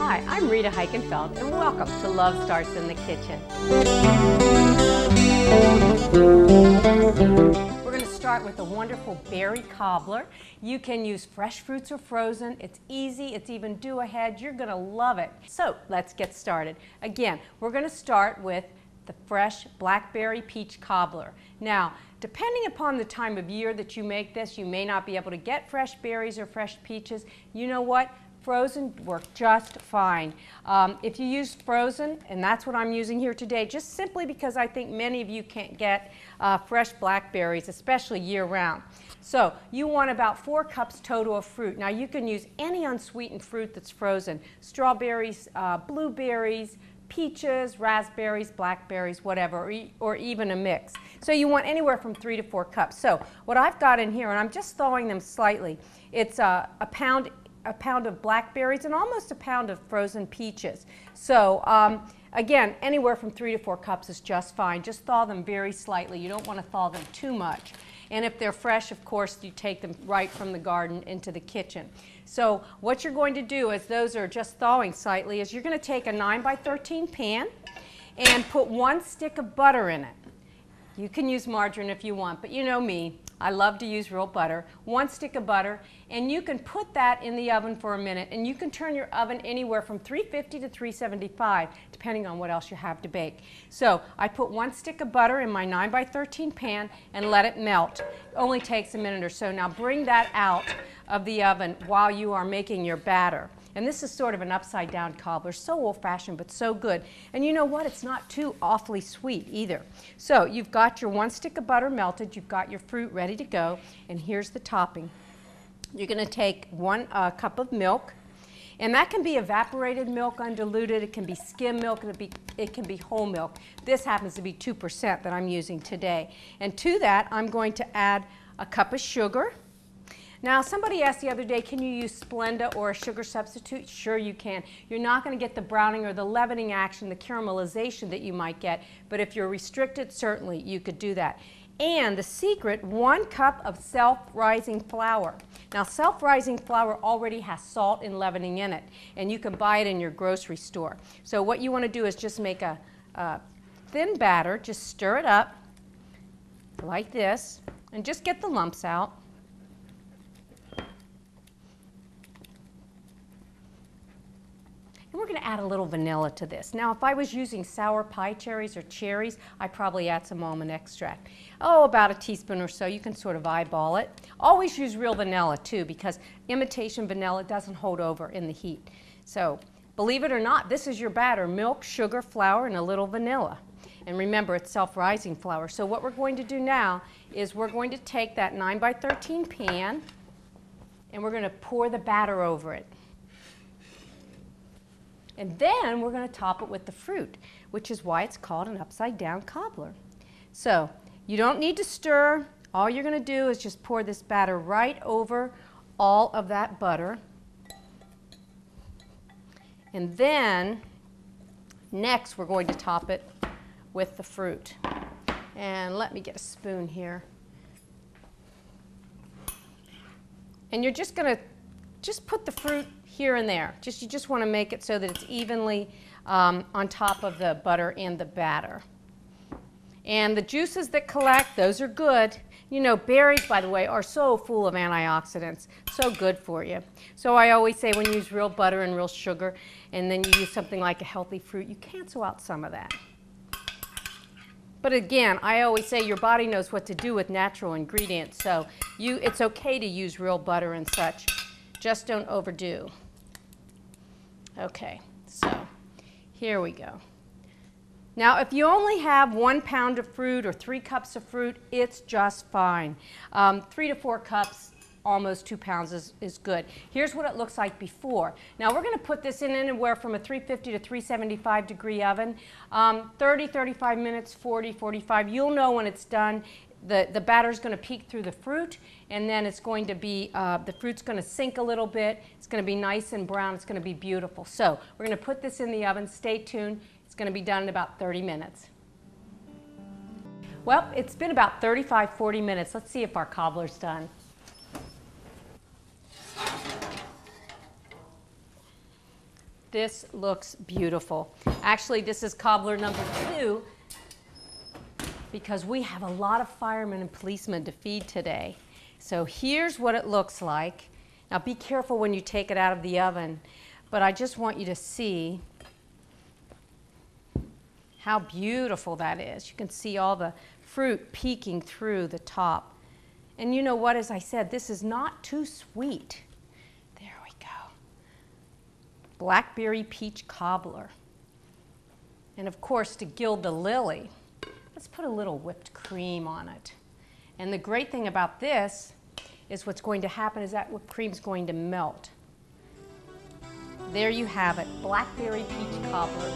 Hi, I'm Rita Heichenfeld, and welcome to Love Starts in the Kitchen. We're going to start with a wonderful berry cobbler. You can use fresh fruits or frozen. It's easy, it's even due ahead. You're going to love it. So let's get started. Again, we're going to start with the fresh blackberry peach cobbler. Now, depending upon the time of year that you make this, you may not be able to get fresh berries or fresh peaches. You know what? Frozen work just fine. If you use frozen, and that's what I'm using here today, just simply because I think many of you can't get fresh blackberries, especially year-round. So you want about 4 cups total of fruit. Now you can use any unsweetened fruit that's frozen. Strawberries, blueberries, peaches, raspberries, blackberries, whatever, or even a mix. So you want anywhere from 3 to 4 cups. So what I've got in here, and I'm just thawing them slightly, it's a pound of blackberries and almost a pound of frozen peaches. So again, anywhere from 3 to 4 cups is just fine. Just thaw them very slightly. You don't want to thaw them too much. And if they're fresh, of course, you take them right from the garden into the kitchen. So what you're going to do, as those are just thawing slightly, is you're going to take a 9 by 13 pan and put 1 stick of butter in it. You can use margarine if you want, but you know me, I love to use real butter. 1 stick of butter, and you can put that in the oven for a minute, and you can turn your oven anywhere from 350 to 375, depending on what else you have to bake. So I put 1 stick of butter in my 9 by 13 pan and let it melt. It only takes a minute or so. Now bring that out of the oven while you are making your batter. And this is sort of an upside down cobbler, so old-fashioned but so good. And you know what? It's not too awfully sweet either. So you've got your 1 stick of butter melted, you've got your fruit ready to go, and here's the topping. You're going to take 1 cup of milk, and that can be evaporated milk, undiluted, it can be skim milk, it can be whole milk. This happens to be 2% that I'm using today. And to that, I'm going to add a cup of sugar. Now, somebody asked the other day, can you use Splenda or a sugar substitute? Sure you can. You're not going to get the browning or the leavening action, the caramelization that you might get, but if you're restricted, certainly you could do that. And the secret, 1 cup of self-rising flour. Now, self-rising flour already has salt and leavening in it, and you can buy it in your grocery store. So what you want to do is just make a thin batter, just stir it up like this, and just get the lumps out. And we're going to add a little vanilla to this. Now, if I was using sour pie cherries or cherries, I'd probably add some almond extract. Oh, about a teaspoon or so. You can sort of eyeball it. Always use real vanilla, too, because imitation vanilla doesn't hold over in the heat. So, believe it or not, this is your batter. Milk, sugar, flour, and a little vanilla. And remember, it's self-rising flour. So what we're going to do now is we're going to take that 9 by 13 pan, and we're going to pour the batter over it. And then we're going to top it with the fruit, which is why it's called an upside-down cobbler. So you don't need to stir. All you're going to do is just pour this batter right over all of that butter. And then next we're going to top it with the fruit. And let me get a spoon here. And you're just going to put the fruit here and there. You just want to make it so that it's evenly on top of the butter and the batter. And the juices that collect, those are good. You know, berries, by the way, are so full of antioxidants. So good for you. So I always say when you use real butter and real sugar, and then you use something like a healthy fruit, you cancel out some of that. But again, I always say your body knows what to do with natural ingredients, so it's okay to use real butter and such. Just don't overdo. Okay, so here we go. Now, if you only have 1 pound of fruit or 3 cups of fruit, it's just fine. 3 to 4 cups, almost 2 pounds is good. Here's what it looks like before. Now, we're going to put this in anywhere from a 350 to 375 degree oven. 30, 35 minutes, 40, 45. You'll know when it's done. The batter's going to peek through the fruit, and then it's going to be, the fruit's going to sink a little bit. It's going to be nice and brown. It's going to be beautiful. So we're going to put this in the oven. Stay tuned. It's going to be done in about 30 minutes. Well, it's been about 35, 40 minutes. Let's see if our cobbler's done. This looks beautiful. Actually, this is cobbler number 2 because we have a lot of firemen and policemen to feed today. So here's what it looks like. Now be careful when you take it out of the oven, but I just want you to see how beautiful that is. You can see all the fruit peeking through the top. And you know what, as I said, this is not too sweet. There we go. Blackberry peach cobbler. And of course, to gild the lily, let's put a little whipped cream on it. And the great thing about this is what's going to happen is that whipped cream's going to melt. There you have it, blackberry peach cobbler.